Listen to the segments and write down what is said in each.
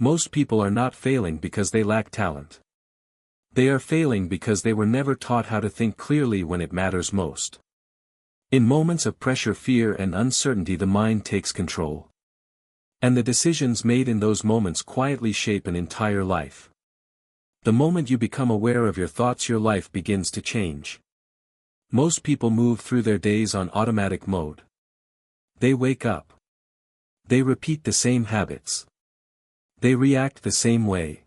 Most people are not failing because they lack talent. They are failing because they were never taught how to think clearly when it matters most. In moments of pressure, fear, and uncertainty, the mind takes control. And the decisions made in those moments quietly shape an entire life. The moment you become aware of your thoughts, your life begins to change. Most people move through their days on automatic mode. They wake up. They repeat the same habits. They react the same way.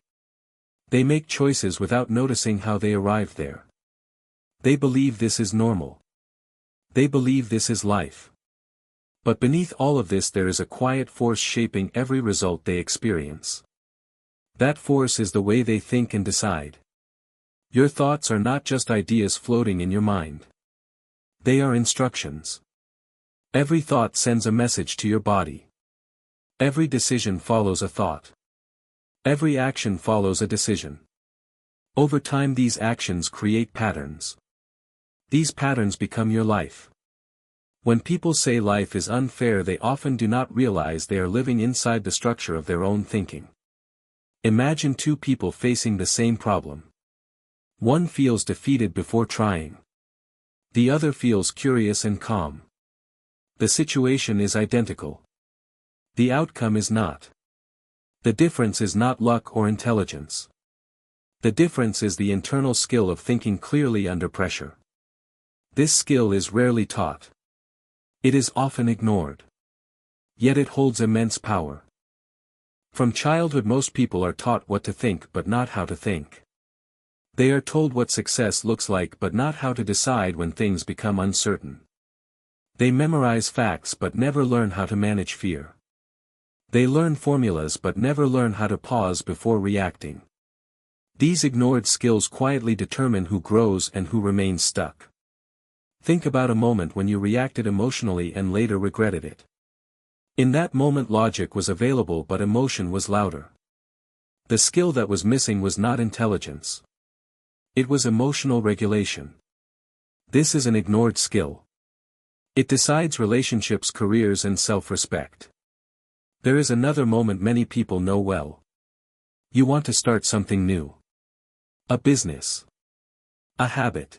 They make choices without noticing how they arrived there. They believe this is normal. They believe this is life. But beneath all of this there is a quiet force shaping every result they experience. That force is the way they think and decide. Your thoughts are not just ideas floating in your mind. They are instructions. Every thought sends a message to your body. Every decision follows a thought. Every action follows a decision. Over time these actions create patterns. These patterns become your life. When people say life is unfair, they often do not realize they are living inside the structure of their own thinking. Imagine two people facing the same problem. One feels defeated before trying. The other feels curious and calm. The situation is identical. The outcome is not. The difference is not luck or intelligence. The difference is the internal skill of thinking clearly under pressure. This skill is rarely taught. It is often ignored. Yet it holds immense power. From childhood most people are taught what to think but not how to think. They are told what success looks like but not how to decide when things become uncertain. They memorize facts but never learn how to manage fear. They learn formulas but never learn how to pause before reacting. These ignored skills quietly determine who grows and who remains stuck. Think about a moment when you reacted emotionally and later regretted it. In that moment logic was available but emotion was louder. The skill that was missing was not intelligence. It was emotional regulation. This is an ignored skill. It decides relationships, careers, and self-respect. There is another moment many people know well. You want to start something new. A business. A habit.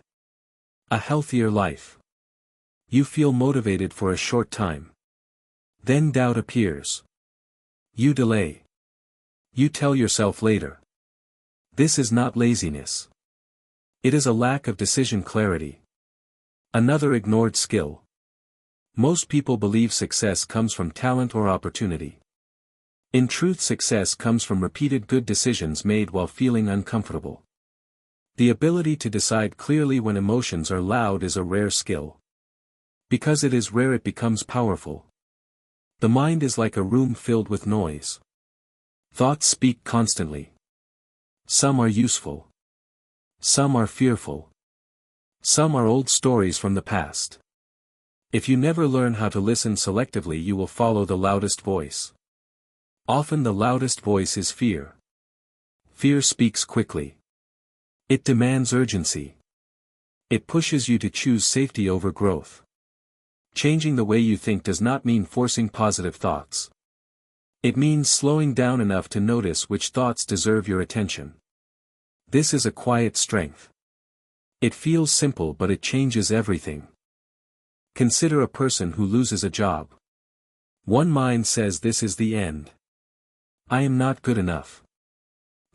A healthier life. You feel motivated for a short time. Then doubt appears. You delay. You tell yourself later. This is not laziness. It is a lack of decision clarity. Another ignored skill. Most people believe success comes from talent or opportunity. In truth, success comes from repeated good decisions made while feeling uncomfortable. The ability to decide clearly when emotions are loud is a rare skill. Because it is rare, it becomes powerful. The mind is like a room filled with noise. Thoughts speak constantly. Some are useful. Some are fearful. Some are old stories from the past. If you never learn how to listen selectively, you will follow the loudest voice. Often the loudest voice is fear. Fear speaks quickly. It demands urgency. It pushes you to choose safety over growth. Changing the way you think does not mean forcing positive thoughts. It means slowing down enough to notice which thoughts deserve your attention. This is a quiet strength. It feels simple but it changes everything. Consider a person who loses a job. One mind says this is the end. I am not good enough.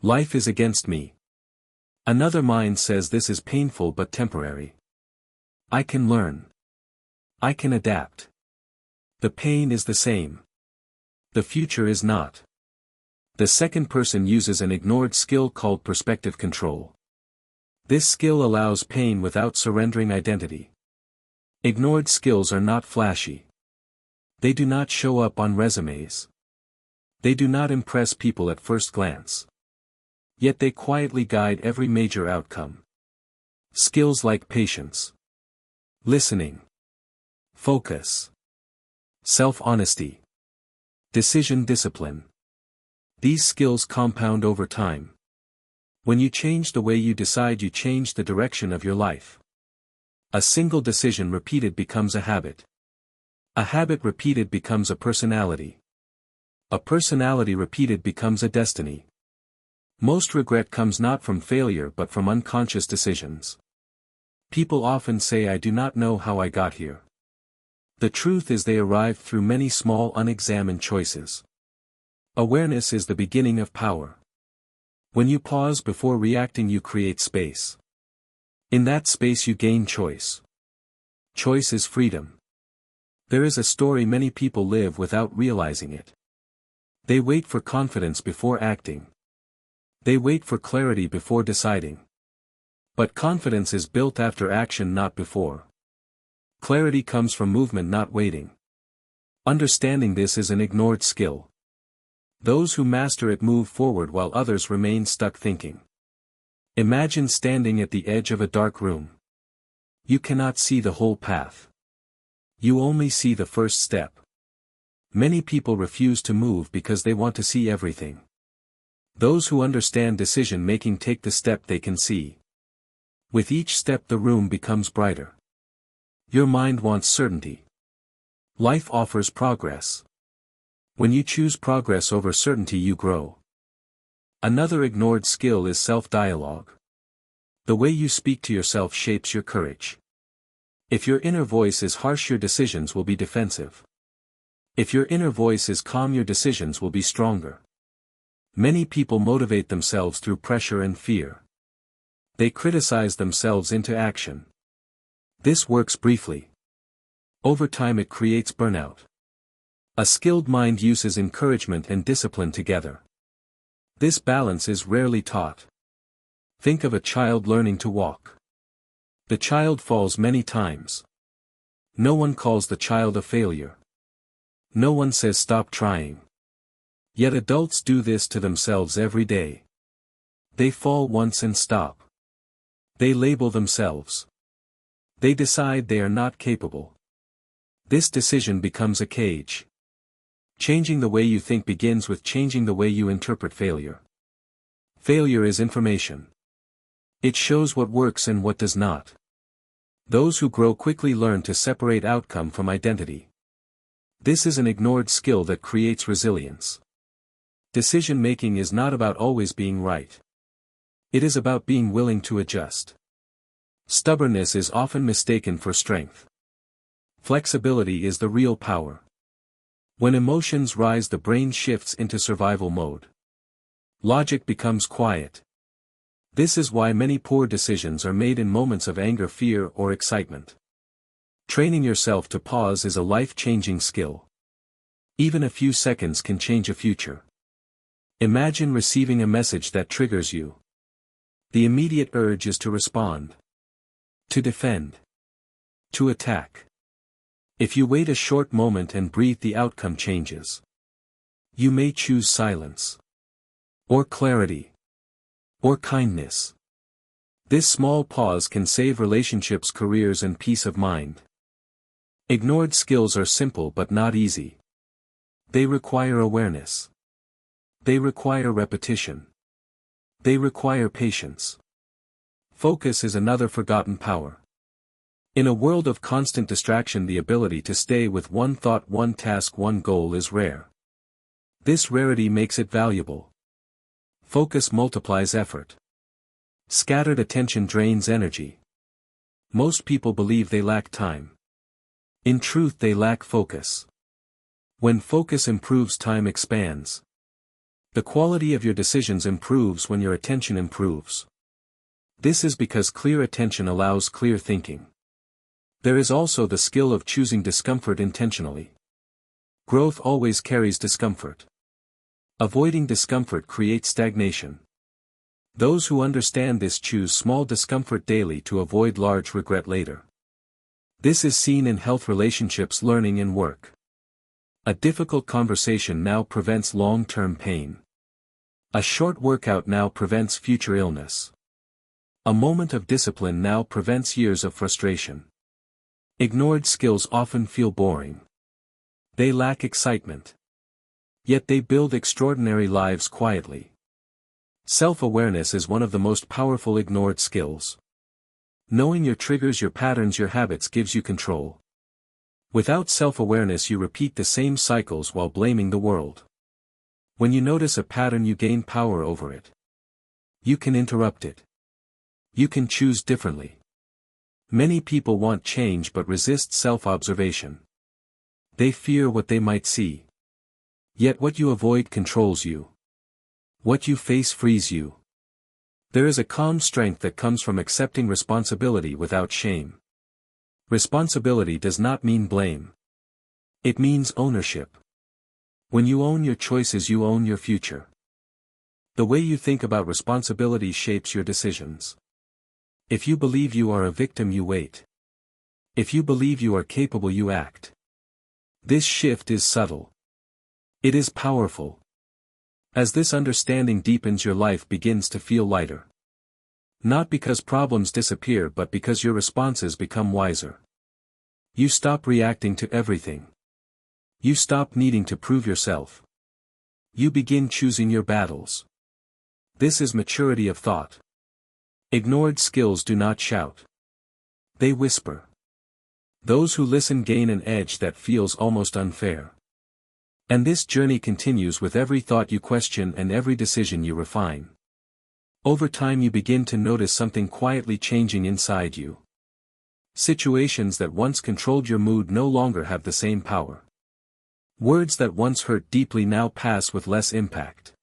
Life is against me. Another mind says this is painful but temporary. I can learn. I can adapt. The pain is the same. The future is not. The second person uses an ignored skill called perspective control. This skill allows pain without surrendering identity. Ignored skills are not flashy. They do not show up on resumes. They do not impress people at first glance. Yet they quietly guide every major outcome. Skills like patience, listening, focus, self-honesty, decision discipline. These skills compound over time. When you change the way you decide, you change the direction of your life. A single decision repeated becomes a habit. A habit repeated becomes a personality. A personality repeated becomes a destiny. Most regret comes not from failure but from unconscious decisions. People often say I do not know how I got here. The truth is they arrived through many small unexamined choices. Awareness is the beginning of power. When you pause before reacting you create space. In that space you gain choice. Choice is freedom. There is a story many people live without realizing it. They wait for confidence before acting. They wait for clarity before deciding. But confidence is built after action, not before. Clarity comes from movement, not waiting. Understanding this is an ignored skill. Those who master it move forward while others remain stuck thinking. Imagine standing at the edge of a dark room. You cannot see the whole path. You only see the first step. Many people refuse to move because they want to see everything. Those who understand decision-making take the step they can see. With each step the room becomes brighter. Your mind wants certainty. Life offers progress. When you choose progress over certainty you grow. Another ignored skill is self-dialogue. The way you speak to yourself shapes your courage. If your inner voice is harsh your decisions will be defensive. If your inner voice is calm your decisions will be stronger. Many people motivate themselves through pressure and fear. They criticize themselves into action. This works briefly. Over time it creates burnout. A skilled mind uses encouragement and discipline together. This balance is rarely taught. Think of a child learning to walk. The child falls many times. No one calls the child a failure. No one says stop trying. Yet adults do this to themselves every day. They fall once and stop. They label themselves. They decide they are not capable. This decision becomes a cage. Changing the way you think begins with changing the way you interpret failure. Failure is information. It shows what works and what does not. Those who grow quickly learn to separate outcome from identity. This is an ignored skill that creates resilience. Decision-making is not about always being right. It is about being willing to adjust. Stubbornness is often mistaken for strength. Flexibility is the real power. When emotions rise the brain shifts into survival mode. Logic becomes quiet. This is why many poor decisions are made in moments of anger, fear, or excitement. Training yourself to pause is a life-changing skill. Even a few seconds can change a future. Imagine receiving a message that triggers you. The immediate urge is to respond. To defend. To attack. If you wait a short moment and breathe the outcome changes. You may choose silence. Or clarity. Or kindness. This small pause can save relationships, careers, and peace of mind. Ignored skills are simple but not easy. They require awareness. They require repetition. They require patience. Focus is another forgotten power. In a world of constant distraction, the ability to stay with one thought, one task, one goal is rare. This rarity makes it valuable. Focus multiplies effort. Scattered attention drains energy. Most people believe they lack time. In truth, they lack focus. When focus improves, time expands. The quality of your decisions improves when your attention improves. This is because clear attention allows clear thinking. There is also the skill of choosing discomfort intentionally. Growth always carries discomfort. Avoiding discomfort creates stagnation. Those who understand this choose small discomfort daily to avoid large regret later. This is seen in health, relationships, learning, and work. A difficult conversation now prevents long-term pain. A short workout now prevents future illness. A moment of discipline now prevents years of frustration. Ignored skills often feel boring. They lack excitement. Yet they build extraordinary lives quietly. Self-awareness is one of the most powerful ignored skills. Knowing your triggers, your patterns, your habits gives you control. Without self-awareness you repeat the same cycles while blaming the world. When you notice a pattern, you gain power over it. You can interrupt it. You can choose differently. Many people want change but resist self-observation. They fear what they might see. Yet what you avoid controls you. What you face frees you. There is a calm strength that comes from accepting responsibility without shame. Responsibility does not mean blame. It means ownership. When you own your choices, you own your future. The way you think about responsibility shapes your decisions. If you believe you are a victim, you wait. If you believe you are capable, you act. This shift is subtle. It is powerful. As this understanding deepens, your life begins to feel lighter. Not because problems disappear, but because your responses become wiser. You stop reacting to everything. You stop needing to prove yourself. You begin choosing your battles. This is maturity of thought. Ignored skills do not shout. They whisper. Those who listen gain an edge that feels almost unfair. And this journey continues with every thought you question and every decision you refine. Over time, you begin to notice something quietly changing inside you. Situations that once controlled your mood no longer have the same power. Words that once hurt deeply now pass with less impact.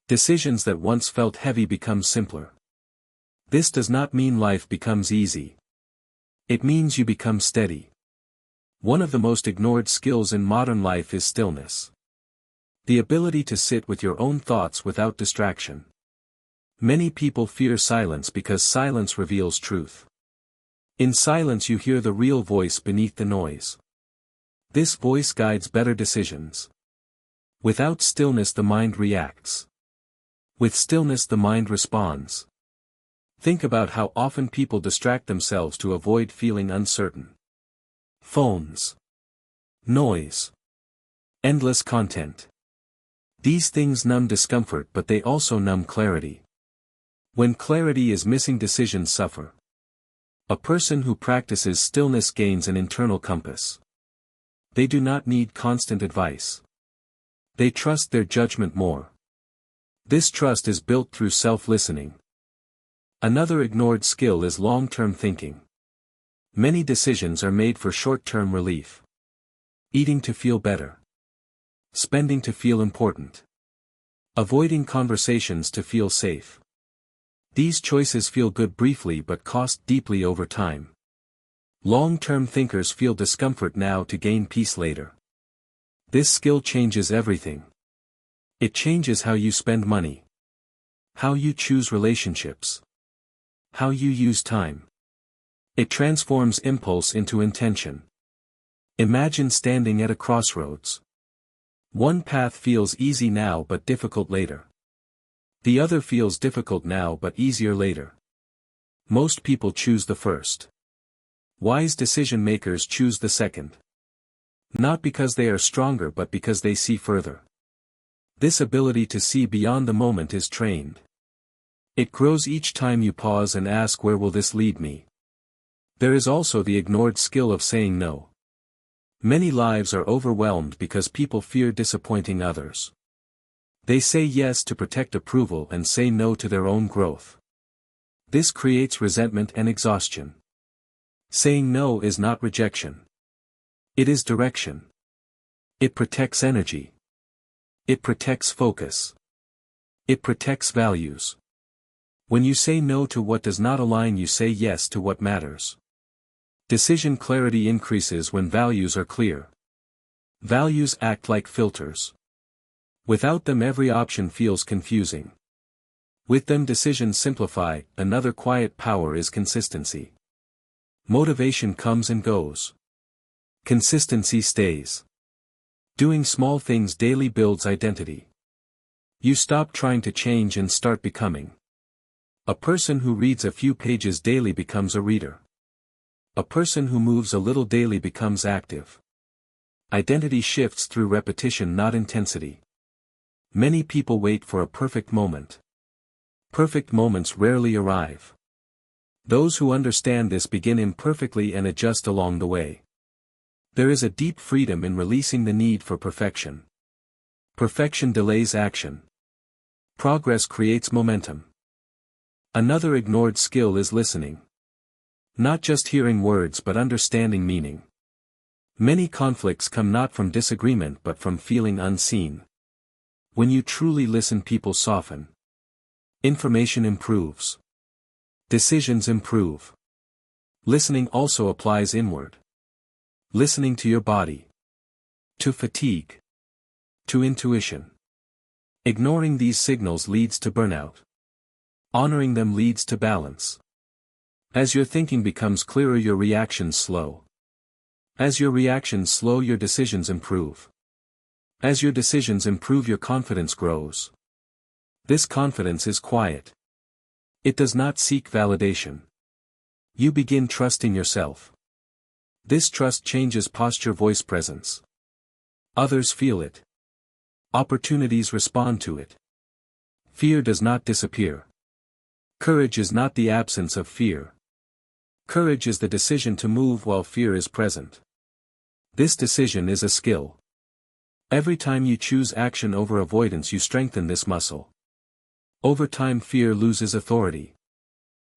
Decisions that once felt heavy become simpler. This does not mean life becomes easy. It means you become steady. One of the most ignored skills in modern life is stillness. The ability to sit with your own thoughts without distraction. Many people fear silence because silence reveals truth. In silence you hear the real voice beneath the noise. This voice guides better decisions. Without stillness the mind reacts. With stillness the mind responds. Think about how often people distract themselves to avoid feeling uncertain. Phones. Noise. Endless content. These things numb discomfort, but they also numb clarity. When clarity is missing, decisions suffer. A person who practices stillness gains an internal compass. They do not need constant advice. They trust their judgment more. This trust is built through self-listening. Another ignored skill is long-term thinking. Many decisions are made for short-term relief. Eating to feel better. Spending to feel important. Avoiding conversations to feel safe. These choices feel good briefly but cost deeply over time. Long-term thinkers feel discomfort now to gain peace later. This skill changes everything. It changes how you spend money. How you choose relationships. How you use time. It transforms impulse into intention. Imagine standing at a crossroads. One path feels easy now but difficult later. The other feels difficult now but easier later. Most people choose the first. Wise decision makers choose the second. Not because they are stronger but because they see further. This ability to see beyond the moment is trained. It grows each time you pause and ask, where will this lead me? There is also the ignored skill of saying no. Many lives are overwhelmed because people fear disappointing others. They say yes to protect approval and say no to their own growth. This creates resentment and exhaustion. Saying no is not rejection. It is direction. It protects energy. It protects focus. It protects values. When you say no to what does not align, you say yes to what matters. Decision clarity increases when values are clear. Values act like filters. Without them every option feels confusing. With them decisions simplify. Another quiet power is consistency. Motivation comes and goes. Consistency stays. Doing small things daily builds identity. You stop trying to change and start becoming. A person who reads a few pages daily becomes a reader. A person who moves a little daily becomes active. Identity shifts through repetition, not intensity. Many people wait for a perfect moment. Perfect moments rarely arrive. Those who understand this begin imperfectly and adjust along the way. There is a deep freedom in releasing the need for perfection. Perfection delays action. Progress creates momentum. Another ignored skill is listening. Not just hearing words but understanding meaning. Many conflicts come not from disagreement but from feeling unseen. When you truly listen, people soften. Information improves. Decisions improve. Listening also applies inward. Listening to your body. To fatigue. To intuition. Ignoring these signals leads to burnout. Honoring them leads to balance. As your thinking becomes clearer, your reactions slow. As your reactions slow, your decisions improve. As your decisions improve, your confidence grows. This confidence is quiet. It does not seek validation. You begin trusting yourself. This trust changes posture, voice, presence. Others feel it. Opportunities respond to it. Fear does not disappear. Courage is not the absence of fear. Courage is the decision to move while fear is present. This decision is a skill. Every time you choose action over avoidance, you strengthen this muscle. Over time, fear loses authority.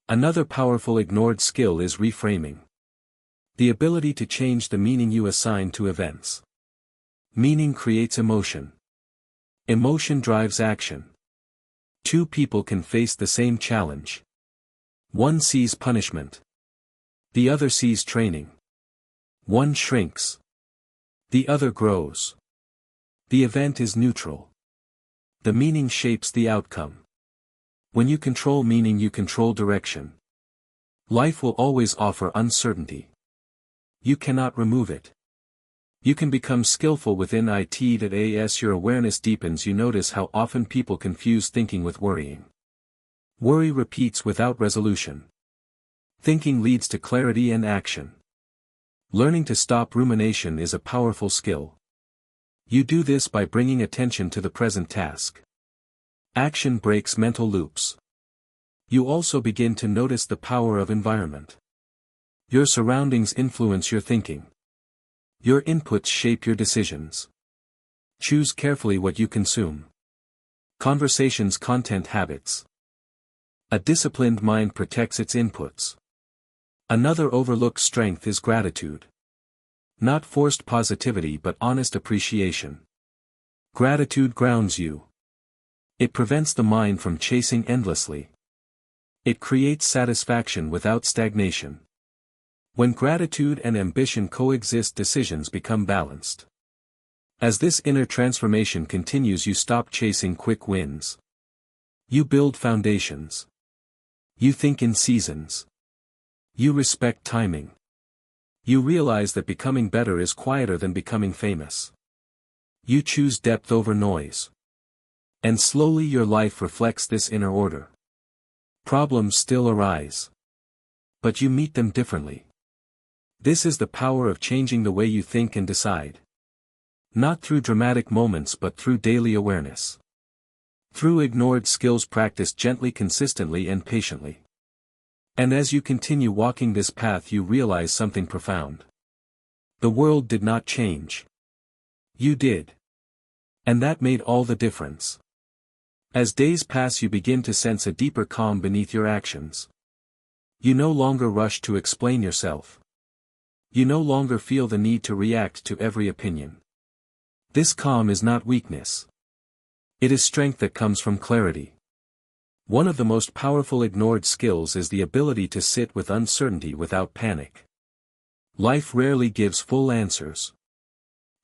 Another powerful ignored skill is reframing. The ability to change the meaning you assign to events. Meaning creates emotion. Emotion drives action. Two people can face the same challenge. One sees punishment. The other sees training. One shrinks. The other grows. The event is neutral. The meaning shapes the outcome. When you control meaning, you control direction. Life will always offer uncertainty. You cannot remove it. You can become skillful within it. As your awareness deepens, you notice how often people confuse thinking with worrying. Worry repeats without resolution. Thinking leads to clarity and action. Learning to stop rumination is a powerful skill. You do this by bringing attention to the present task. Action breaks mental loops. You also begin to notice the power of environment. Your surroundings influence your thinking. Your inputs shape your decisions. Choose carefully what you consume. Conversations, content, habits. A disciplined mind protects its inputs. Another overlooked strength is gratitude. Not forced positivity but honest appreciation. Gratitude grounds you. It prevents the mind from chasing endlessly. It creates satisfaction without stagnation. When gratitude and ambition coexist, decisions become balanced. As this inner transformation continues, you stop chasing quick wins. You build foundations. You think in seasons. You respect timing. You realize that becoming better is quieter than becoming famous. You choose depth over noise. And slowly your life reflects this inner order. Problems still arise. But you meet them differently. This is the power of changing the way you think and decide. Not through dramatic moments but through daily awareness. Through ignored skills practiced gently, consistently, and patiently. And as you continue walking this path, you realize something profound. The world did not change. You did. And that made all the difference. As days pass, you begin to sense a deeper calm beneath your actions. You no longer rush to explain yourself. You no longer feel the need to react to every opinion. This calm is not weakness. It is strength that comes from clarity. One of the most powerful ignored skills is the ability to sit with uncertainty without panic. Life rarely gives full answers.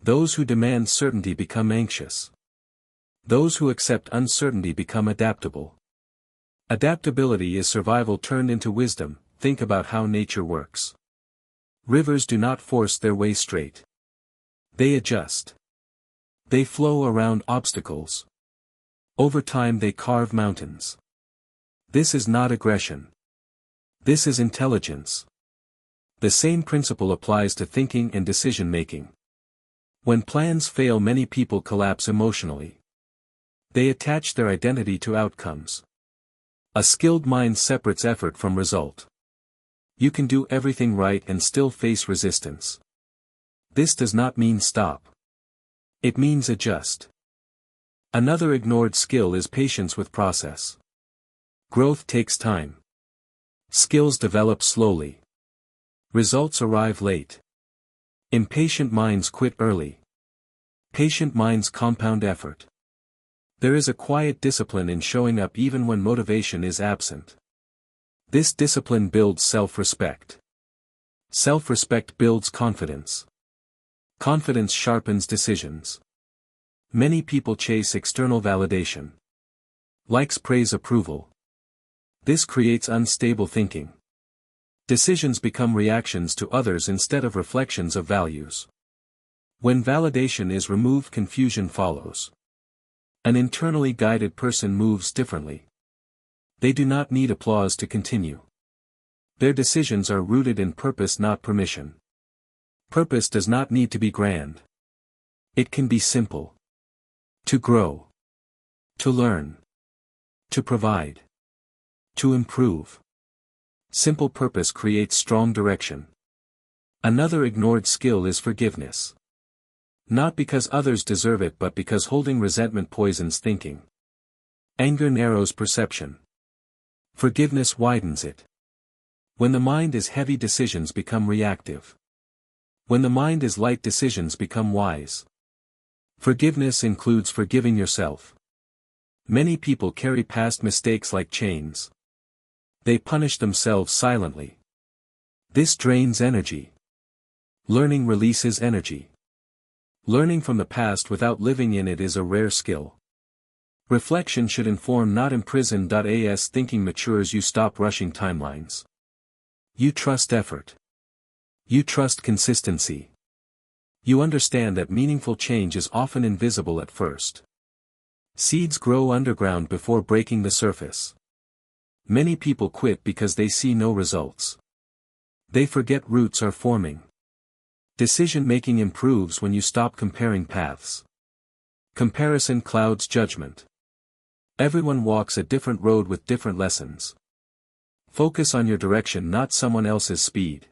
Those who demand certainty become anxious. Those who accept uncertainty become adaptable. Adaptability is survival turned into wisdom. Think about how nature works. Rivers do not force their way straight. They adjust. They flow around obstacles. Over time they carve mountains. This is not aggression. This is intelligence. The same principle applies to thinking and decision-making. When plans fail, many people collapse emotionally. They attach their identity to outcomes. A skilled mind separates effort from result. You can do everything right and still face resistance. This does not mean stop. It means adjust. Another ignored skill is patience with process. Growth takes time. Skills develop slowly. Results arrive late. Impatient minds quit early. Patient minds compound effort. There is a quiet discipline in showing up even when motivation is absent. This discipline builds self-respect. Self-respect builds confidence. Confidence sharpens decisions. Many people chase external validation. Likes, praise, approval. This creates unstable thinking. Decisions become reactions to others instead of reflections of values. When validation is removed, confusion follows. An internally guided person moves differently. They do not need applause to continue. Their decisions are rooted in purpose, not permission. Purpose does not need to be grand. It can be simple. To grow. To learn. To provide. To improve. Simple purpose creates strong direction. Another ignored skill is forgiveness. Not because others deserve it, but because holding resentment poisons thinking. Anger narrows perception. Forgiveness widens it. When the mind is heavy, decisions become reactive. When the mind is light, decisions become wise. Forgiveness includes forgiving yourself. Many people carry past mistakes like chains. They punish themselves silently. This drains energy. Learning releases energy. Learning from the past without living in it is a rare skill. Reflection should inform, not imprison. As thinking matures, you stop rushing timelines. You trust effort. You trust consistency. You understand that meaningful change is often invisible at first. Seeds grow underground before breaking the surface. Many people quit because they see no results. They forget roots are forming. Decision-making improves when you stop comparing paths. Comparison clouds judgment. Everyone walks a different road with different lessons. Focus on your direction, not someone else's speed.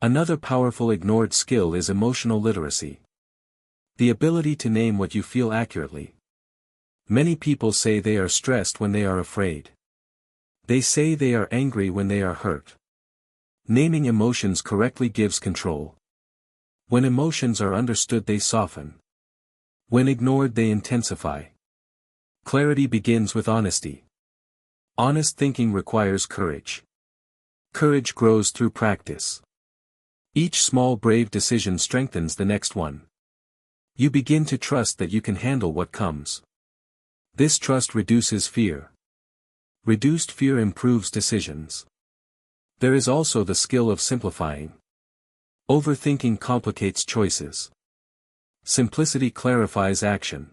Another powerful ignored skill is emotional literacy. The ability to name what you feel accurately. Many people say they are stressed when they are afraid. They say they are angry when they are hurt. Naming emotions correctly gives control. When emotions are understood, they soften. When ignored, they intensify. Clarity begins with honesty. Honest thinking requires courage. Courage grows through practice. Each small brave decision strengthens the next one. You begin to trust that you can handle what comes. This trust reduces fear. Reduced fear improves decisions. There is also the skill of simplifying. Overthinking complicates choices. Simplicity clarifies action.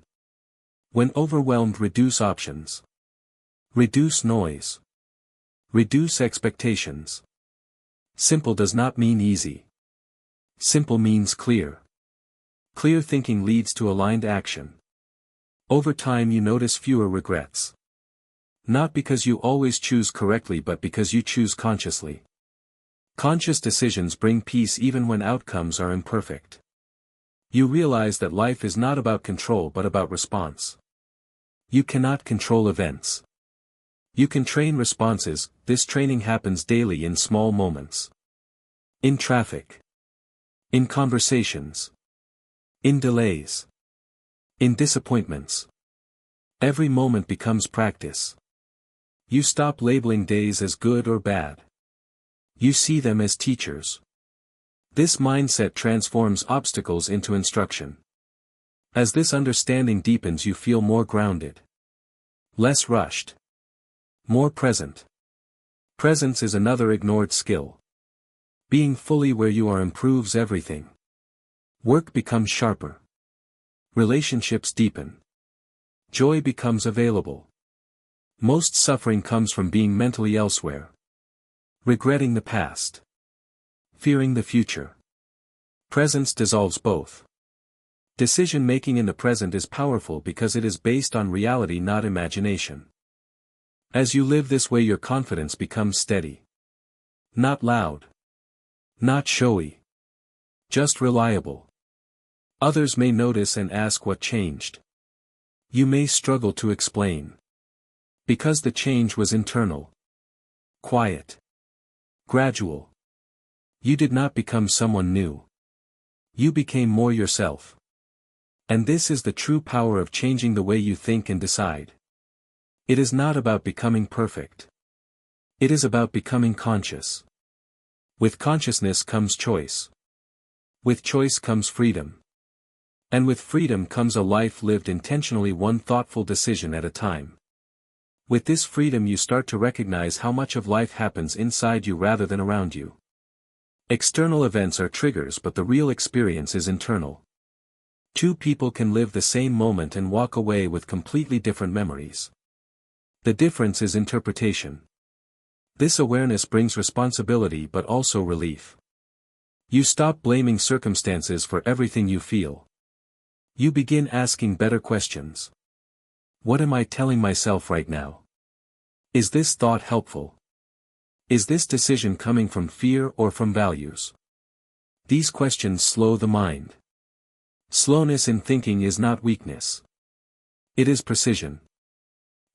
When overwhelmed, reduce options. Reduce noise. Reduce expectations. Simple does not mean easy. Simple means clear. Clear thinking leads to aligned action. Over time, you notice fewer regrets. Not because you always choose correctly, but because you choose consciously. Conscious decisions bring peace even when outcomes are imperfect. You realize that life is not about control but about response. You cannot control events. You can train responses. This training happens daily in small moments. In traffic. In conversations. In delays. In disappointments. Every moment becomes practice. You stop labeling days as good or bad. You see them as teachers. This mindset transforms obstacles into instruction. As this understanding deepens, you feel more grounded. Less rushed. More present. Presence is another ignored skill. Being fully where you are improves everything. Work becomes sharper. Relationships deepen. Joy becomes available. Most suffering comes from being mentally elsewhere. Regretting the past. Fearing the future. Presence dissolves both. Decision-making in the present is powerful because it is based on reality, not imagination. As you live this way, your confidence becomes steady. Not loud. Not showy. Just reliable. Others may notice and ask what changed. You may struggle to explain. Because the change was internal. Quiet. Gradual. You did not become someone new. You became more yourself. And this is the true power of changing the way you think and decide. It is not about becoming perfect. It is about becoming conscious. With consciousness comes choice. With choice comes freedom. And with freedom comes a life lived intentionally, one thoughtful decision at a time. With this freedom you start to recognize how much of life happens inside you rather than around you. External events are triggers, but the real experience is internal. Two people can live the same moment and walk away with completely different memories. The difference is interpretation. This awareness brings responsibility but also relief. You stop blaming circumstances for everything you feel. You begin asking better questions. What am I telling myself right now? Is this thought helpful? Is this decision coming from fear or from values? These questions slow the mind. Slowness in thinking is not weakness. It is precision.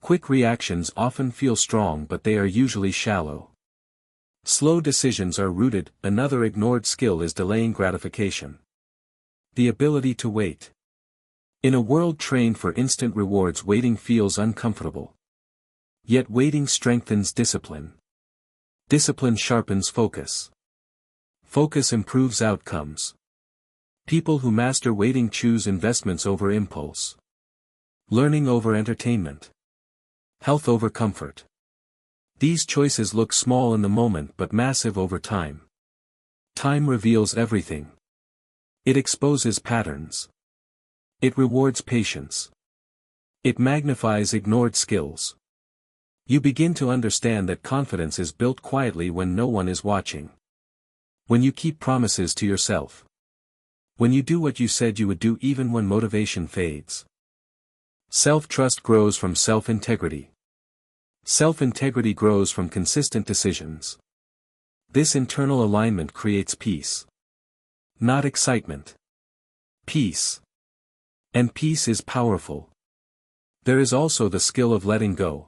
Quick reactions often feel strong, but they are usually shallow. Slow decisions are rooted. Another ignored skill is delaying gratification. The ability to wait. In a world trained for instant rewards, waiting feels uncomfortable. Yet waiting strengthens discipline. Discipline sharpens focus. Focus improves outcomes. People who master waiting choose investments over impulse. Learning over entertainment. Health over comfort. These choices look small in the moment but massive over time. Time reveals everything. It exposes patterns. It rewards patience. It magnifies ignored skills. You begin to understand that confidence is built quietly when no one is watching. When you keep promises to yourself. When you do what you said you would do even when motivation fades. Self-trust grows from self-integrity. Self-integrity grows from consistent decisions. This internal alignment creates peace. Not excitement. Peace. And peace is powerful. There is also the skill of letting go.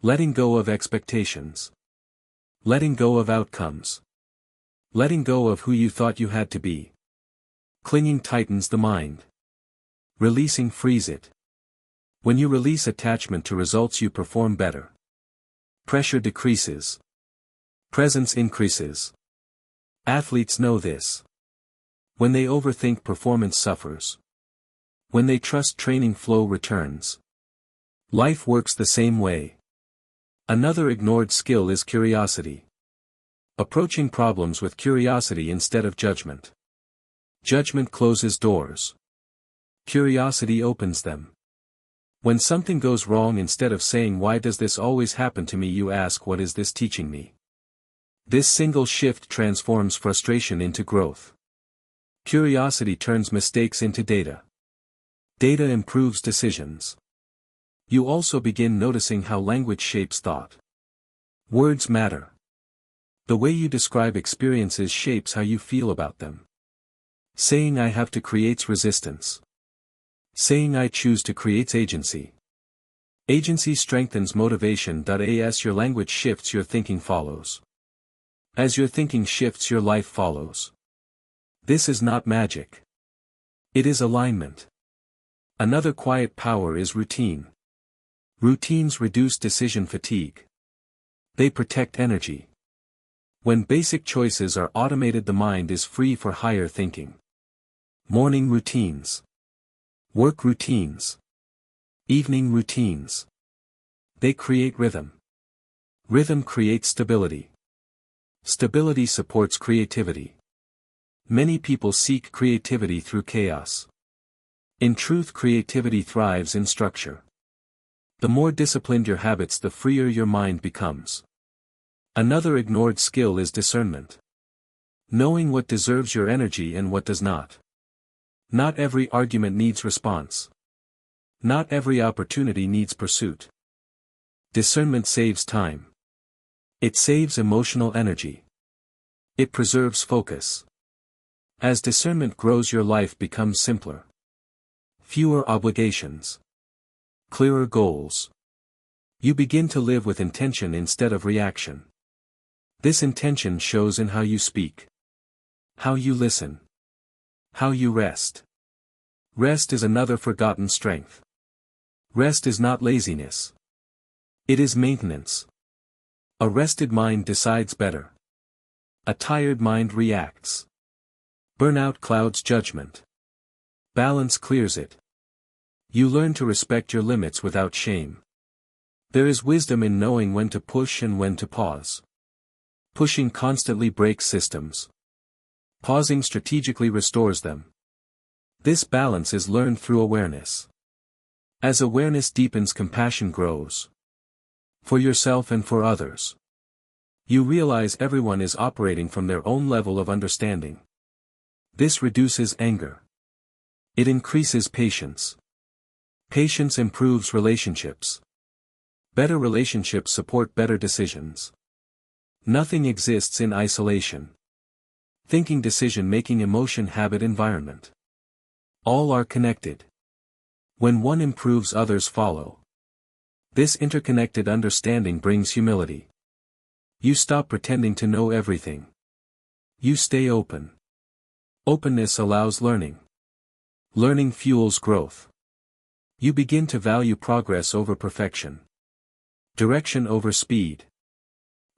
Letting go of expectations. Letting go of outcomes. Letting go of who you thought you had to be. Clinging tightens the mind. Releasing frees it. When you release attachment to results, you perform better. Pressure decreases. Presence increases. Athletes know this. When they overthink, performance suffers. When they trust, training flow returns. Life works the same way. Another ignored skill is curiosity. Approaching problems with curiosity instead of judgment. Judgment closes doors. Curiosity opens them. When something goes wrong, instead of saying "why does this always happen to me," you ask "what is this teaching me?" This single shift transforms frustration into growth. Curiosity turns mistakes into data. Data improves decisions. You also begin noticing how language shapes thought. Words matter. The way you describe experiences shapes how you feel about them. Saying "I have to" creates resistance. Saying "I choose to" creates agency. Agency strengthens motivation. As your language shifts, your thinking follows. As your thinking shifts, your life follows. This is not magic. It is alignment. Another quiet power is routine. Routines reduce decision fatigue. They protect energy. When basic choices are automated, the mind is free for higher thinking. Morning routines. Work routines. Evening routines. They create rhythm. Rhythm creates stability. Stability supports creativity. Many people seek creativity through chaos. In truth, creativity thrives in structure. The more disciplined your habits, the freer your mind becomes. Another ignored skill is discernment. Knowing what deserves your energy and what does not. Not every argument needs response. Not every opportunity needs pursuit. Discernment saves time. It saves emotional energy. It preserves focus. As discernment grows, your life becomes simpler. Fewer obligations. Clearer goals. You begin to live with intention instead of reaction. This intention shows in how you speak, how you listen, how you rest. Rest is another forgotten strength. Rest is not laziness. It is maintenance. A rested mind decides better. A tired mind reacts. Burnout clouds judgment. Balance clears it. You learn to respect your limits without shame. There is wisdom in knowing when to push and when to pause. Pushing constantly breaks systems. Pausing strategically restores them. This balance is learned through awareness. As awareness deepens, compassion grows. For yourself and for others. You realize everyone is operating from their own level of understanding. This reduces anger. It increases patience. Patience improves relationships. Better relationships support better decisions. Nothing exists in isolation. Thinking, decision-making, emotion, habit, environment. All are connected. When one improves, others follow. This interconnected understanding brings humility. You stop pretending to know everything. You stay open. Openness allows learning. Learning fuels growth. You begin to value progress over perfection. Direction over speed.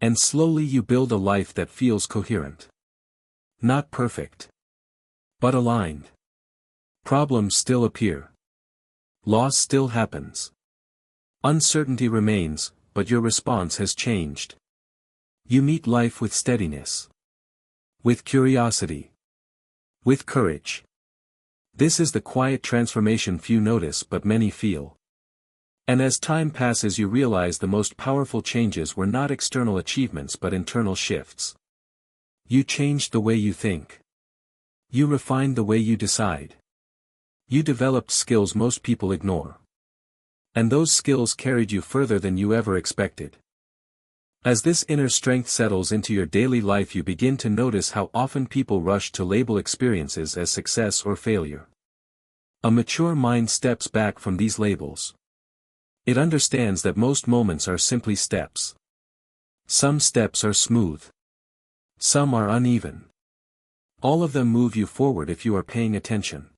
And slowly you build a life that feels coherent. Not perfect. But aligned. Problems still appear. Loss still happens. Uncertainty remains, but your response has changed. You meet life with steadiness. With curiosity. With courage. This is the quiet transformation few notice but many feel. And as time passes, you realize the most powerful changes were not external achievements but internal shifts. You changed the way you think. You refined the way you decide. You developed skills most people ignore. And those skills carried you further than you ever expected. As this inner strength settles into your daily life, you begin to notice how often people rush to label experiences as success or failure. A mature mind steps back from these labels. It understands that most moments are simply steps. Some steps are smooth. Some are uneven. All of them move you forward if you are paying attention.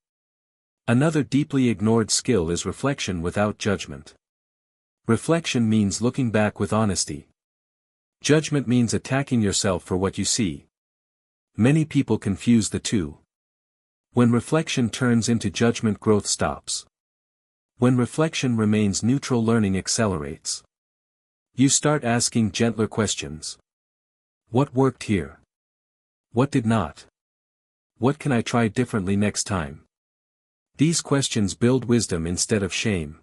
Another deeply ignored skill is reflection without judgment. Reflection means looking back with honesty. Judgment means attacking yourself for what you see. Many people confuse the two. When reflection turns into judgment, growth stops. When reflection remains neutral, learning accelerates. You start asking gentler questions. What worked here? What did not? What can I try differently next time? These questions build wisdom instead of shame.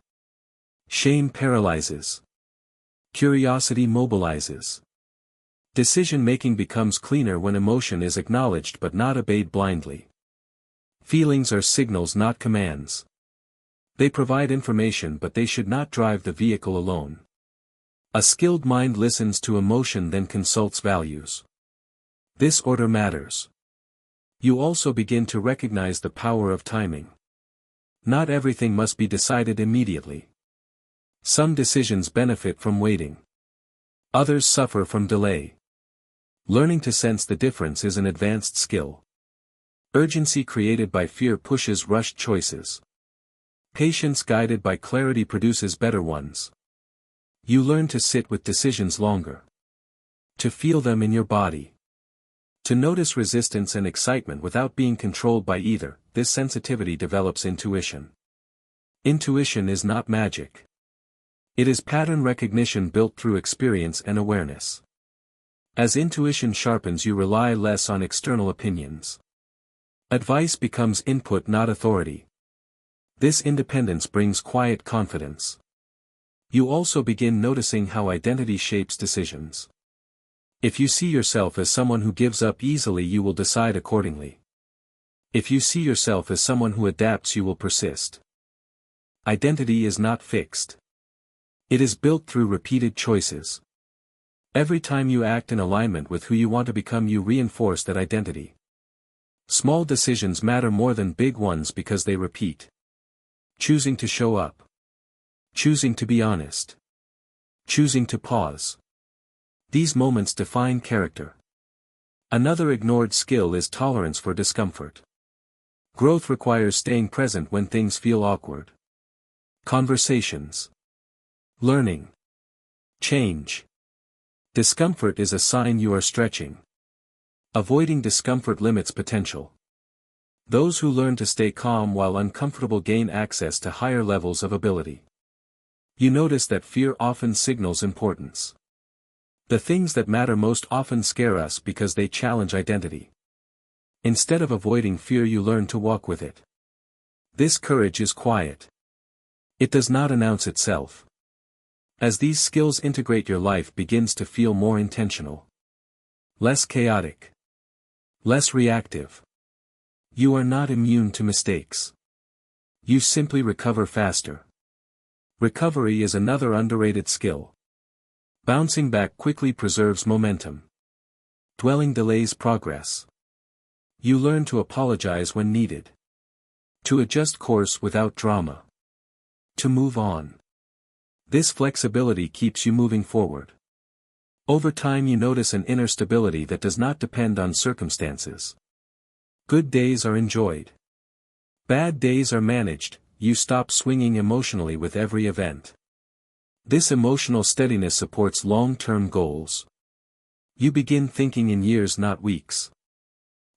Shame paralyzes. Curiosity mobilizes. Decision-making becomes cleaner when emotion is acknowledged but not obeyed blindly. Feelings are signals, not commands. They provide information, but they should not drive the vehicle alone. A skilled mind listens to emotion, then consults values. This order matters. You also begin to recognize the power of timing. Not everything must be decided immediately. Some decisions benefit from waiting. Others suffer from delay. Learning to sense the difference is an advanced skill. Urgency created by fear pushes rushed choices. Patience guided by clarity produces better ones. You learn to sit with decisions longer. To feel them in your body. To notice resistance and excitement without being controlled by either. This sensitivity develops intuition. Intuition is not magic. It is pattern recognition built through experience and awareness. As intuition sharpens, you rely less on external opinions. Advice becomes input, not authority. This independence brings quiet confidence. You also begin noticing how identity shapes decisions. If you see yourself as someone who gives up easily, you will decide accordingly. If you see yourself as someone who adapts, you will persist. Identity is not fixed. It is built through repeated choices. Every time you act in alignment with who you want to become, you reinforce that identity. Small decisions matter more than big ones because they repeat. Choosing to show up. Choosing to be honest. Choosing to pause. These moments define character. Another ignored skill is tolerance for discomfort. Growth requires staying present when things feel awkward. Conversations. Learning. Change. Discomfort is a sign you are stretching. Avoiding discomfort limits potential. Those who learn to stay calm while uncomfortable gain access to higher levels of ability. You notice that fear often signals importance. The things that matter most often scare us because they challenge identity. Instead of avoiding fear, you learn to walk with it. This courage is quiet. It does not announce itself. As these skills integrate, your life begins to feel more intentional. Less chaotic. Less reactive. You are not immune to mistakes. You simply recover faster. Recovery is another underrated skill. Bouncing back quickly preserves momentum. Dwelling delays progress. You learn to apologize when needed. To adjust course without drama. To move on. This flexibility keeps you moving forward. Over time, you notice an inner stability that does not depend on circumstances. Good days are enjoyed. Bad days are managed. You stop swinging emotionally with every event. This emotional steadiness supports long-term goals. You begin thinking in years, not weeks.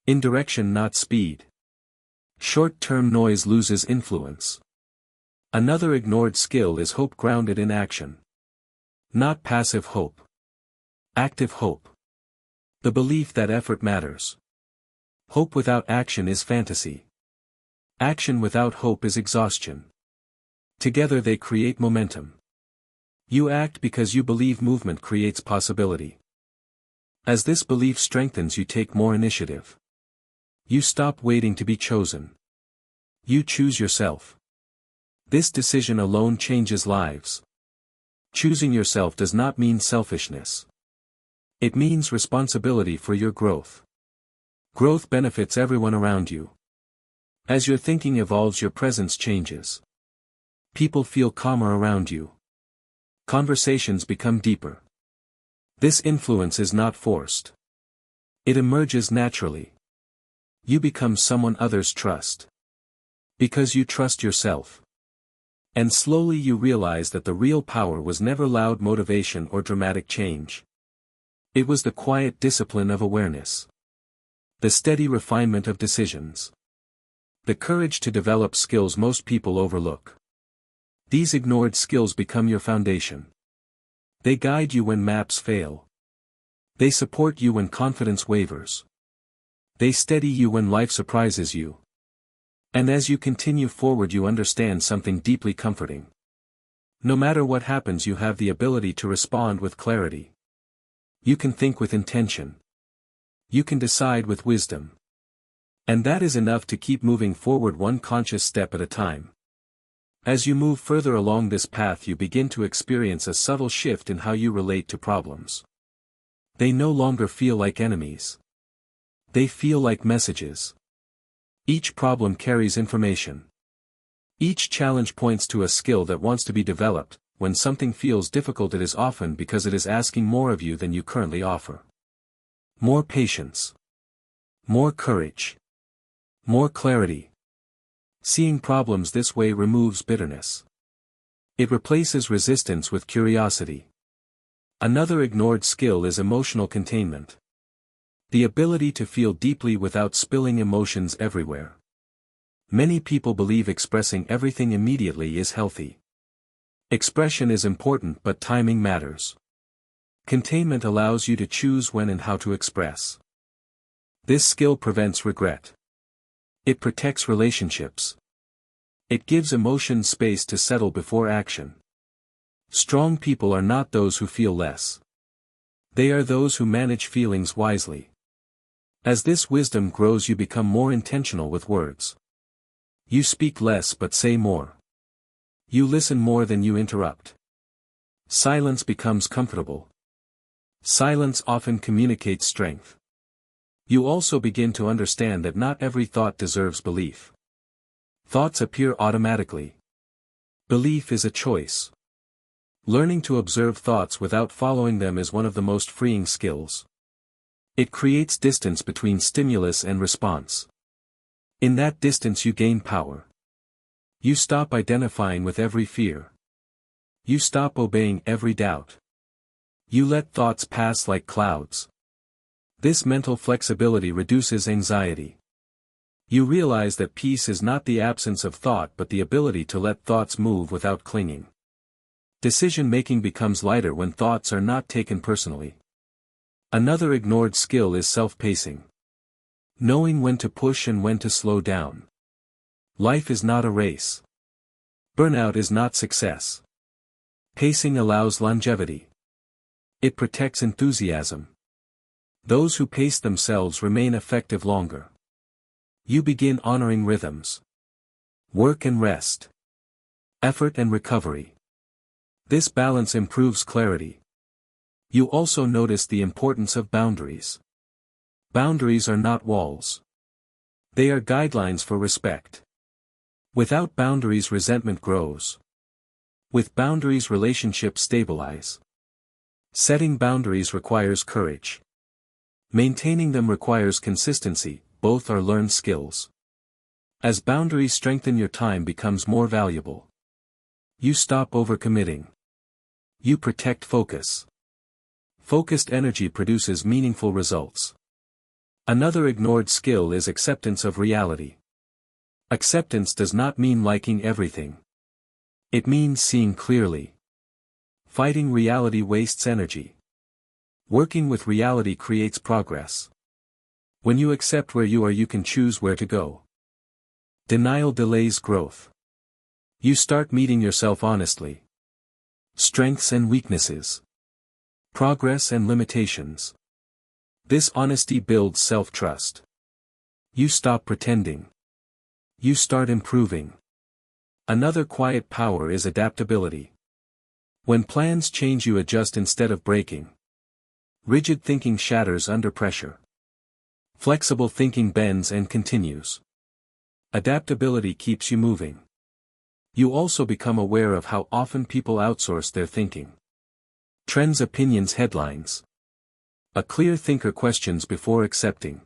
In direction, not speed. Short-term noise loses influence. Another ignored skill is hope grounded in action. Not passive hope. Active hope. The belief that effort matters. Hope without action is fantasy. Action without hope is exhaustion. Together they create momentum. You act because you believe movement creates possibility. As this belief strengthens, you take more initiative. You stop waiting to be chosen. You choose yourself. This decision alone changes lives. Choosing yourself does not mean selfishness. It means responsibility for your growth. Growth benefits everyone around you. As your thinking evolves, your presence changes. People feel calmer around you. Conversations become deeper. This influence is not forced. It emerges naturally. You become someone others trust. Because you trust yourself. And slowly you realize that the real power was never loud motivation or dramatic change. It was the quiet discipline of awareness. The steady refinement of decisions. The courage to develop skills most people overlook. These ignored skills become your foundation. They guide you when maps fail. They support you when confidence wavers. They steady you when life surprises you. And as you continue forward, you understand something deeply comforting. No matter what happens, you have the ability to respond with clarity. You can think with intention. You can decide with wisdom. And that is enough to keep moving forward, one conscious step at a time. As you move further along this path, you begin to experience a subtle shift in how you relate to problems. They no longer feel like enemies. They feel like messages. Each problem carries information. Each challenge points to a skill that wants to be developed. When something feels difficult, it is often because it is asking more of you than you currently offer. More patience. More courage. More clarity. Seeing problems this way removes bitterness. It replaces resistance with curiosity. Another ignored skill is emotional containment. The ability to feel deeply without spilling emotions everywhere. Many people believe expressing everything immediately is healthy. Expression is important, but timing matters. Containment allows you to choose when and how to express. This skill prevents regret. It protects relationships. It gives emotions space to settle before action. Strong people are not those who feel less. They are those who manage feelings wisely. As this wisdom grows, you become more intentional with words. You speak less but say more. You listen more than you interrupt. Silence becomes comfortable. Silence often communicates strength. You also begin to understand that not every thought deserves belief. Thoughts appear automatically. Belief is a choice. Learning to observe thoughts without following them is one of the most freeing skills. It creates distance between stimulus and response. In that distance you gain power. You stop identifying with every fear. You stop obeying every doubt. You let thoughts pass like clouds. This mental flexibility reduces anxiety. You realize that peace is not the absence of thought but the ability to let thoughts move without clinging. Decision-making becomes lighter when thoughts are not taken personally. Another ignored skill is self-pacing. Knowing when to push and when to slow down. Life is not a race. Burnout is not success. Pacing allows longevity. It protects enthusiasm. Those who pace themselves remain effective longer. You begin honoring rhythms. Work and rest. Effort and recovery. This balance improves clarity. You also notice the importance of boundaries. Boundaries are not walls. They are guidelines for respect. Without boundaries, resentment grows. With boundaries, relationships stabilize. Setting boundaries requires courage. Maintaining them requires consistency, both are learned skills. As boundaries strengthen, your time becomes more valuable. You stop overcommitting. You protect focus. Focused energy produces meaningful results. Another ignored skill is acceptance of reality. Acceptance does not mean liking everything. It means seeing clearly. Fighting reality wastes energy. Working with reality creates progress. When you accept where you are, you can choose where to go. Denial delays growth. You start meeting yourself honestly. Strengths and weaknesses. Progress and limitations. This honesty builds self-trust. You stop pretending. You start improving. Another quiet power is adaptability. When plans change, you adjust instead of breaking. Rigid thinking shatters under pressure. Flexible thinking bends and continues. Adaptability keeps you moving. You also become aware of how often people outsource their thinking. Trends, opinions, headlines. A clear thinker questions before accepting.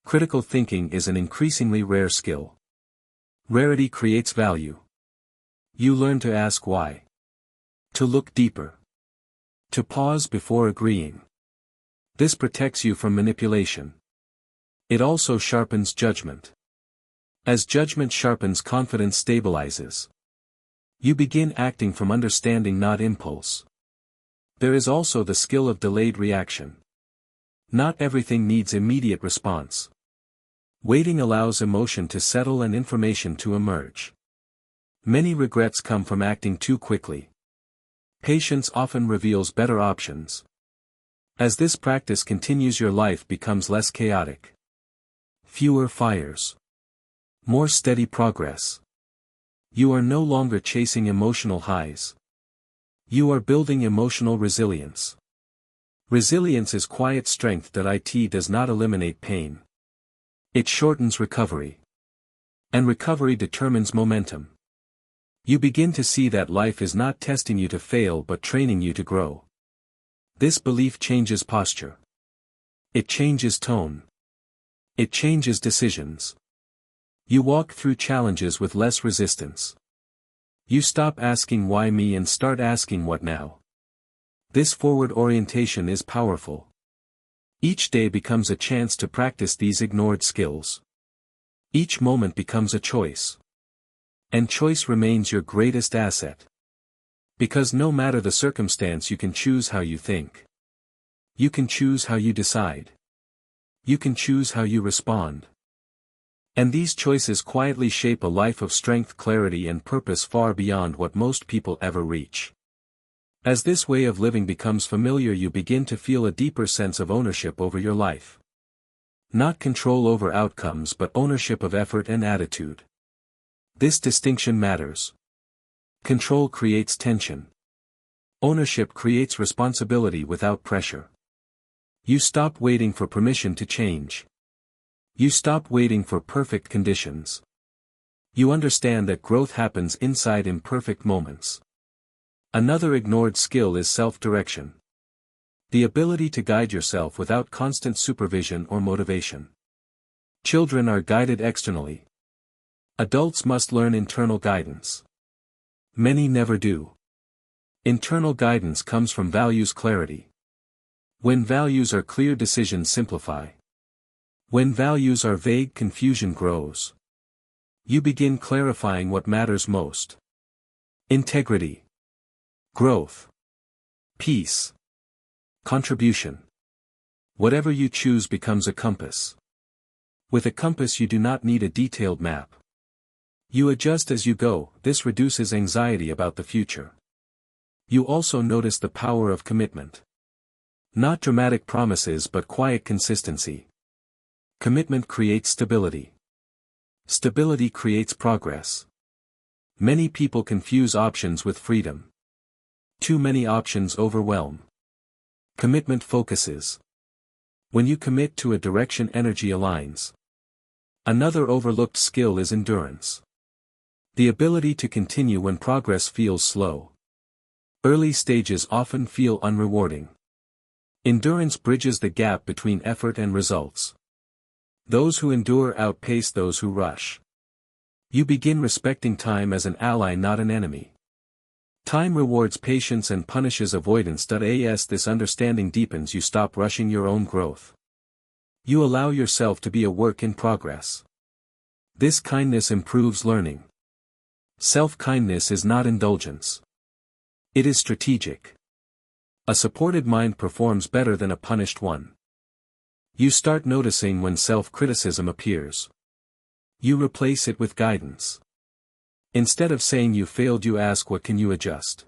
Critical thinking is an increasingly rare skill. Rarity creates value. You learn to ask why. To look deeper. To pause before agreeing. This protects you from manipulation. It also sharpens judgment. As judgment sharpens, confidence stabilizes. You begin acting from understanding, not impulse. There is also the skill of delayed reaction. Not everything needs immediate response. Waiting allows emotion to settle and information to emerge. Many regrets come from acting too quickly. Patience often reveals better options. As this practice continues, your life becomes less chaotic. Fewer fires. More steady progress. You are no longer chasing emotional highs. You are building emotional resilience. Resilience is quiet strength that it does not eliminate pain. It shortens recovery. And recovery determines momentum. You begin to see that life is not testing you to fail but training you to grow. This belief changes posture. It changes tone. It changes decisions. You walk through challenges with less resistance. You stop asking why me and start asking what now. This forward orientation is powerful. Each day becomes a chance to practice these ignored skills. Each moment becomes a choice. And choice remains your greatest asset. Because no matter the circumstance, you can choose how you think. You can choose how you decide. You can choose how you respond. And these choices quietly shape a life of strength, clarity, and purpose far beyond what most people ever reach. As this way of living becomes familiar, you begin to feel a deeper sense of ownership over your life. Not control over outcomes, but ownership of effort and attitude. This distinction matters. Control creates tension. Ownership creates responsibility without pressure. You stop waiting for permission to change. You stop waiting for perfect conditions. You understand that growth happens inside imperfect moments. Another ignored skill is self-direction. The ability to guide yourself without constant supervision or motivation. Children are guided externally. Adults must learn internal guidance. Many never do. Internal guidance comes from values clarity. When values are clear, decisions simplify. When values are vague, confusion grows. You begin clarifying what matters most. Integrity. Growth. Peace. Contribution. Whatever you choose becomes a compass. With a compass you do not need a detailed map. You adjust as you go. This reduces anxiety about the future. You also notice the power of commitment. Not dramatic promises but quiet consistency. Commitment creates stability. Stability creates progress. Many people confuse options with freedom. Too many options overwhelm. Commitment focuses. When you commit to a direction, energy aligns. Another overlooked skill is endurance. The ability to continue when progress feels slow. Early stages often feel unrewarding. Endurance bridges the gap between effort and results. Those who endure outpace those who rush. You begin respecting time as an ally, not an enemy. Time rewards patience and punishes avoidance. As this understanding deepens, you stop rushing your own growth. You allow yourself to be a work in progress. This kindness improves learning. Self-kindness is not indulgence. It is strategic. A supported mind performs better than a punished one. You start noticing when self-criticism appears. You replace it with guidance. Instead of saying you failed, you ask, what can you adjust?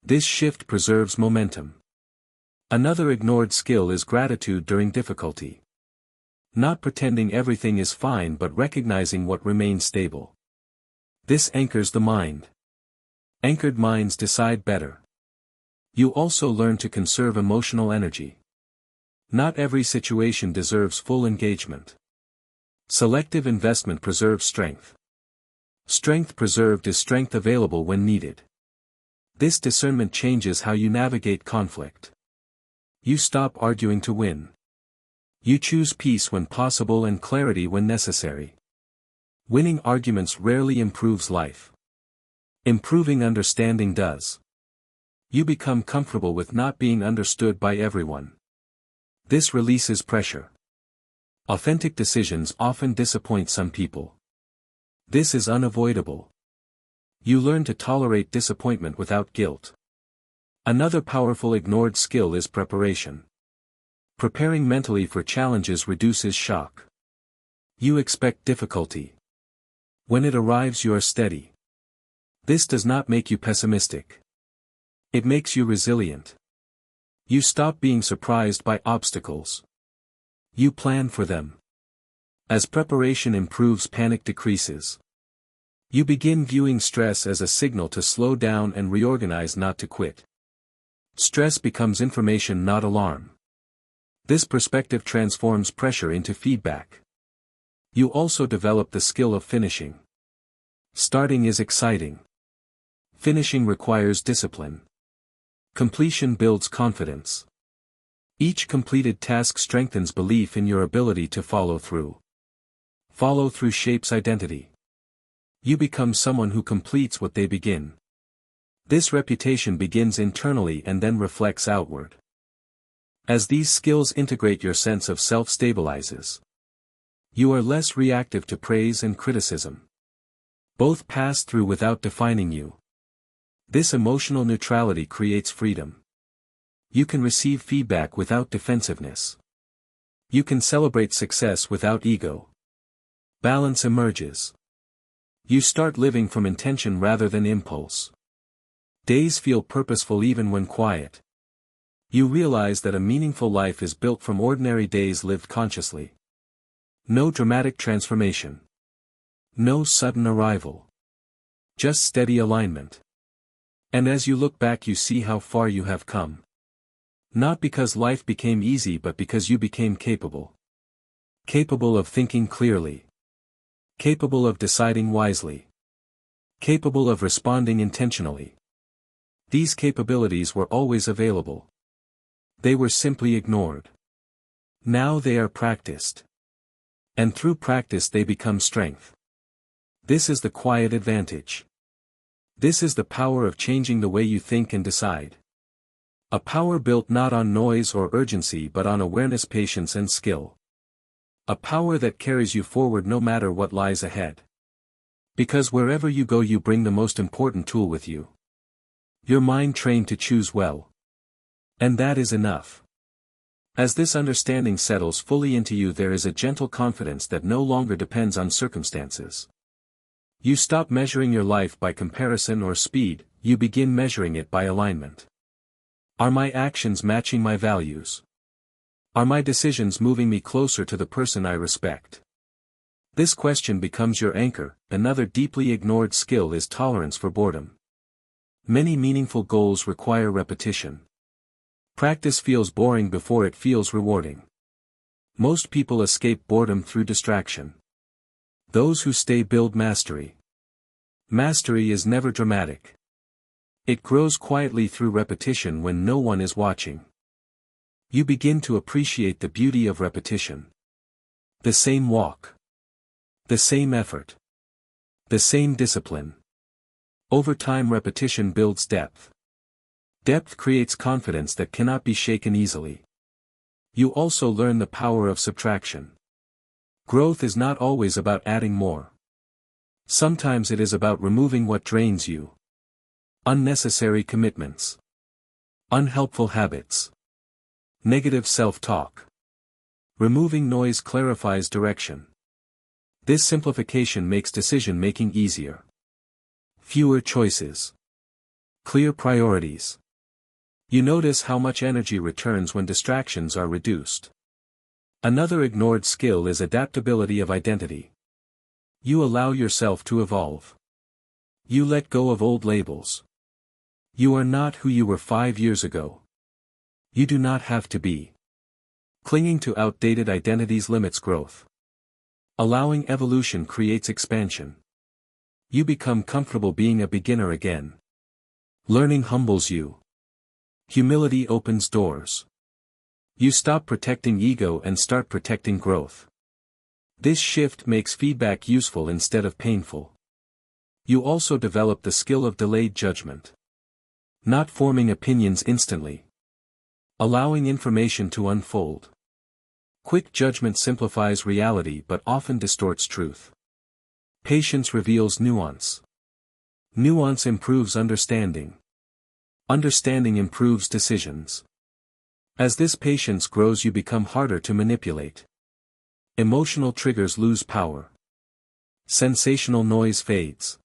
This shift preserves momentum. Another ignored skill is gratitude during difficulty. Not pretending everything is fine but recognizing what remains stable. This anchors the mind. Anchored minds decide better. You also learn to conserve emotional energy. Not every situation deserves full engagement. Selective investment preserves strength. Strength preserved is strength available when needed. This discernment changes how you navigate conflict. You stop arguing to win. You choose peace when possible and clarity when necessary. Winning arguments rarely improves life. Improving understanding does. You become comfortable with not being understood by everyone. This releases pressure. Authentic decisions often disappoint some people. This is unavoidable. You learn to tolerate disappointment without guilt. Another powerful ignored skill is preparation. Preparing mentally for challenges reduces shock. You expect difficulty. When it arrives, you are steady. This does not make you pessimistic. It makes you resilient. You stop being surprised by obstacles. You plan for them. As preparation improves, panic decreases. You begin viewing stress as a signal to slow down and reorganize, not to quit. Stress becomes information, not alarm. This perspective transforms pressure into feedback. You also develop the skill of finishing. Starting is exciting. Finishing requires discipline. Completion builds confidence. Each completed task strengthens belief in your ability to follow through. Follow through shapes identity. You become someone who completes what they begin. This reputation begins internally and then reflects outward. As these skills integrate, your sense of self stabilizes. You are less reactive to praise and criticism. Both pass through without defining you. This emotional neutrality creates freedom. You can receive feedback without defensiveness. You can celebrate success without ego. Balance emerges. You start living from intention rather than impulse. Days feel purposeful even when quiet. You realize that a meaningful life is built from ordinary days lived consciously. No dramatic transformation. No sudden arrival. Just steady alignment. And as you look back, you see how far you have come. Not because life became easy but because you became capable. Capable of thinking clearly. Capable of deciding wisely. Capable of responding intentionally. These capabilities were always available. They were simply ignored. Now they are practiced. And through practice they become strength. This is the quiet advantage. This is the power of changing the way you think and decide. A power built not on noise or urgency but on awareness, patience and skill. A power that carries you forward no matter what lies ahead. Because wherever you go you bring the most important tool with you. Your mind trained to choose well. And that is enough. As this understanding settles fully into you, there is a gentle confidence that no longer depends on circumstances. You stop measuring your life by comparison or speed, you begin measuring it by alignment. Are my actions matching my values? Are my decisions moving me closer to the person I respect? This question becomes your anchor. Another deeply ignored skill is tolerance for boredom. Many meaningful goals require repetition. Practice feels boring before it feels rewarding. Most people escape boredom through distraction. Those who stay build mastery. Mastery is never dramatic. It grows quietly through repetition when no one is watching. You begin to appreciate the beauty of repetition. The same walk. The same effort. The same discipline. Over time repetition builds depth. Depth creates confidence that cannot be shaken easily. You also learn the power of subtraction. Growth is not always about adding more. Sometimes it is about removing what drains you. Unnecessary commitments. Unhelpful habits. Negative self-talk. Removing noise clarifies direction. This simplification makes decision-making easier. Fewer choices. Clear priorities. You notice how much energy returns when distractions are reduced. Another ignored skill is adaptability of identity. You allow yourself to evolve. You let go of old labels. You are not who you were 5 years ago. You do not have to be. Clinging to outdated identities limits growth. Allowing evolution creates expansion. You become comfortable being a beginner again. Learning humbles you. Humility opens doors. You stop protecting ego and start protecting growth. This shift makes feedback useful instead of painful. You also develop the skill of delayed judgment. Not forming opinions instantly. Allowing information to unfold. Quick judgment simplifies reality but often distorts truth. Patience reveals nuance. Nuance improves understanding. Understanding improves decisions. As this patience grows you become harder to manipulate. Emotional triggers lose power. Sensational noise fades.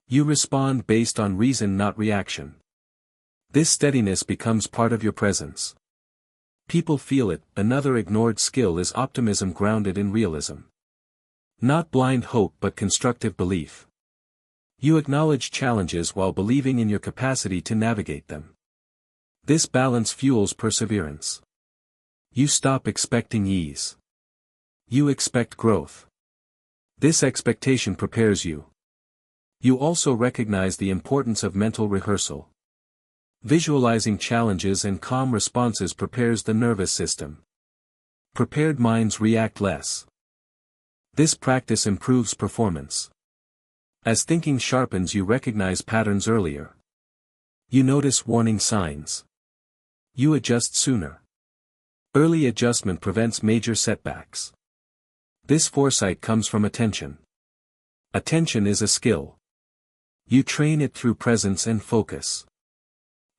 You respond based on reason, not reaction. This steadiness becomes part of your presence. People feel it. Another ignored skill is optimism grounded in realism. Not blind hope but constructive belief. You acknowledge challenges while believing in your capacity to navigate them. This balance fuels perseverance. You stop expecting ease. You expect growth. This expectation prepares you. You also recognize the importance of mental rehearsal. Visualizing challenges and calm responses prepares the nervous system. Prepared minds react less. This practice improves performance. As thinking sharpens you recognize patterns earlier. You notice warning signs. You adjust sooner. Early adjustment prevents major setbacks. This foresight comes from attention. Attention is a skill. You train it through presence and focus.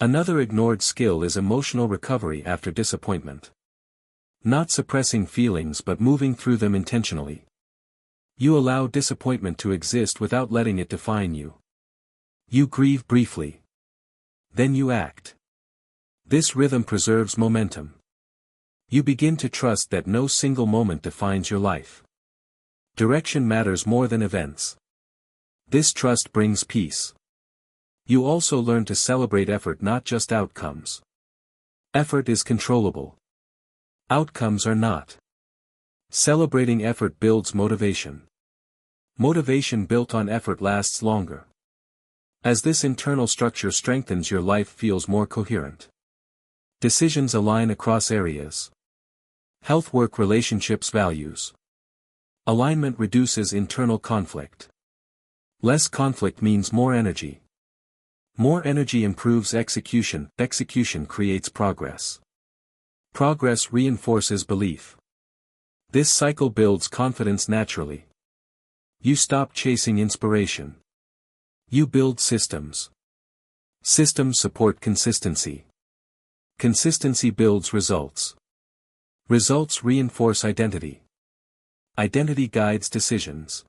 Another ignored skill is emotional recovery after disappointment. Not suppressing feelings but moving through them intentionally. You allow disappointment to exist without letting it define you. You grieve briefly. Then you act. This rhythm preserves momentum. You begin to trust that no single moment defines your life. Direction matters more than events. This trust brings peace. You also learn to celebrate effort, not just outcomes. Effort is controllable. Outcomes are not. Celebrating effort builds motivation. Motivation built on effort lasts longer. As this internal structure strengthens, your life feels more coherent. Decisions align across areas. Health, work, relationships, values. Alignment reduces internal conflict. Less conflict means more energy. More energy improves execution. Execution creates progress. Progress reinforces belief. This cycle builds confidence naturally. You stop chasing inspiration. You build systems. Systems support consistency. Consistency builds results. Results reinforce identity. Identity guides decisions.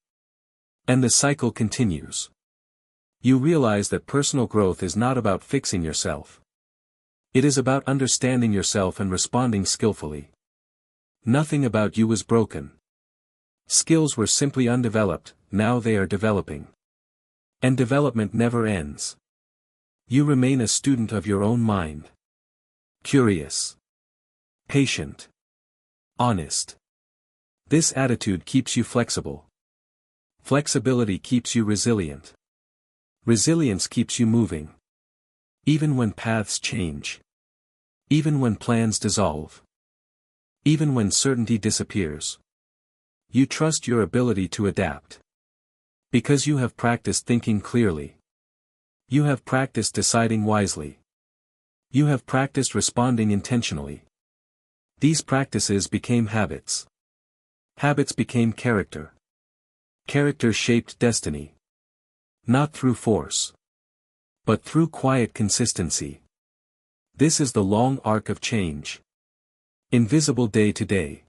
And the cycle continues. You realize that personal growth is not about fixing yourself. It is about understanding yourself and responding skillfully. Nothing about you was broken. Skills were simply undeveloped, now they are developing. And development never ends. You remain a student of your own mind. Curious. Patient. Honest. This attitude keeps you flexible. Flexibility keeps you resilient. Resilience keeps you moving. Even when paths change. Even when plans dissolve. Even when certainty disappears. You trust your ability to adapt. Because you have practiced thinking clearly. You have practiced deciding wisely. You have practiced responding intentionally. These practices became habits. Habits became character. Character shaped destiny. Not through force. But through quiet consistency. This is the long arc of change. Invisible day to day.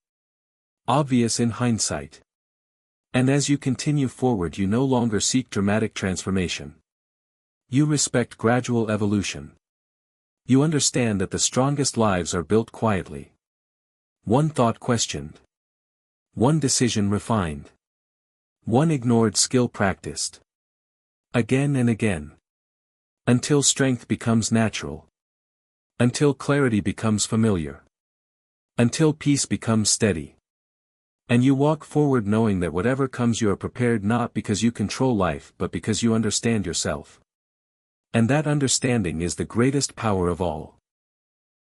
Obvious in hindsight. And as you continue forward, you no longer seek dramatic transformation. You respect gradual evolution. You understand that the strongest lives are built quietly. One thought questioned. One decision refined. One ignored skill practiced. Again and again. Until strength becomes natural. Until clarity becomes familiar. Until peace becomes steady. And you walk forward knowing that whatever comes you are prepared, not because you control life but because you understand yourself. And that understanding is the greatest power of all.